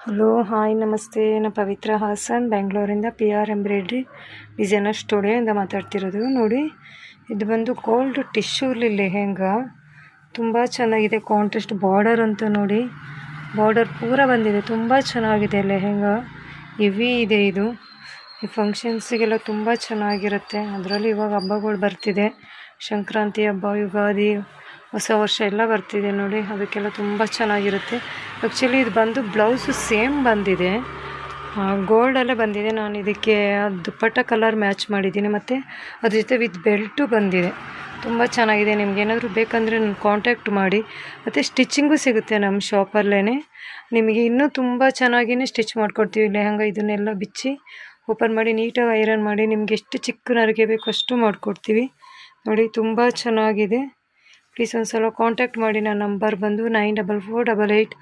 Hello hi ನಮಸ್ತೆ. ನಾನು ಪವಿತ್ರ ಹಾಸನ್ ಬೆಂಗಳೂರಿಂದ PR ಎಂಬ್ರಾಯ್ಡ್ರಿ ಡಿಸೈನರ್ ಸ್ಟುಡಿಯೋಯಿಂದ ಮಾತಾಡ್ತಿರೋದು. ನೋಡಿ, ಇದು ಬಂದು ಗೋಲ್ಡ್ ಟಿಶ್ಯೂಲಿ ಲೆಹೆಂಗಾ. ತುಂಬ ಚೆನ್ನಾಗಿದೆ. ಕಾಂಟ್ರಾಸ್ಟ್ ಬಾರ್ಡರ್ ಅಂತ ನೋಡಿ, ಬಾರ್ಡರ್ ಪೂರ ಬಂದಿದೆ. ತುಂಬ ಚೆನ್ನಾಗಿದೆ ಲೆಹೆಂಗಾ. ಹೆವಿ ಇದೆ ಇದು. ಈ ಫಂಕ್ಷನ್ಸಿಗೆಲ್ಲ ತುಂಬ ಚೆನ್ನಾಗಿರುತ್ತೆ. ಅದರಲ್ಲಿ ಇವಾಗ ಹಬ್ಬಗಳು ಬರ್ತಿದೆ. ಸಂಕ್ರಾಂತಿ ಹಬ್ಬ, ಯುಗಾದಿ, ಹೊಸ ವರ್ಷ ಎಲ್ಲ ಬರ್ತಿದೆ ನೋಡಿ. ಅದಕ್ಕೆಲ್ಲ ತುಂಬ ಚೆನ್ನಾಗಿರುತ್ತೆ. ಆ್ಯಕ್ಚುಲಿ ಇದು ಬಂದು ಬ್ಲೌಸು ಸೇಮ್ ಬಂದಿದೆ, ಗೋಲ್ಡಲ್ಲೇ ಬಂದಿದೆ. ನಾನು ಇದಕ್ಕೆ ದುಪ್ಪಟ್ಟ ಕಲರ್ ಮ್ಯಾಚ್ ಮಾಡಿದ್ದೀನಿ ಮತ್ತು ಅದ್ರ ಜೊತೆ ವಿತ್ ಬೆಲ್ಟು ಬಂದಿದೆ. ತುಂಬ ಚೆನ್ನಾಗಿದೆ. ನಿಮ್ಗೇನಾದರೂ ಬೇಕಂದರೆ ನನ್ನ ಕಾಂಟ್ಯಾಕ್ಟ್ ಮಾಡಿ. ಮತ್ತು ಸ್ಟಿಚ್ಚಿಂಗು ಸಿಗುತ್ತೆ ನಮ್ಮ ಶಾಪಲ್ಲೇ. ನಿಮಗೆ ಇನ್ನೂ ತುಂಬ ಚೆನ್ನಾಗಿಯೇ ಸ್ಟಿಚ್ ಮಾಡಿಕೊಡ್ತೀವಿ. ಲೆಹಂಗಾ ಇದನ್ನೆಲ್ಲ ಬಿಚ್ಚಿ ಓಪನ್ ಮಾಡಿ ನೀಟಾಗಿ ಐರನ್ ಮಾಡಿ ನಿಮ್ಗೆ ಎಷ್ಟು ಚಿಕ್ಕ ನರಿಗೆ ಬೇಕು ಅಷ್ಟು ಮಾಡಿಕೊಡ್ತೀವಿ. ನೋಡಿ, ತುಂಬ ಚೆನ್ನಾಗಿದೆ. ಪ್ಲೀಸ್ ಒಂದು ಸಲ ಕಾಂಟ್ಯಾಕ್ಟ್ ಮಾಡಿ. ನನ್ನ ನಂಬರ್ ಬಂದು 944845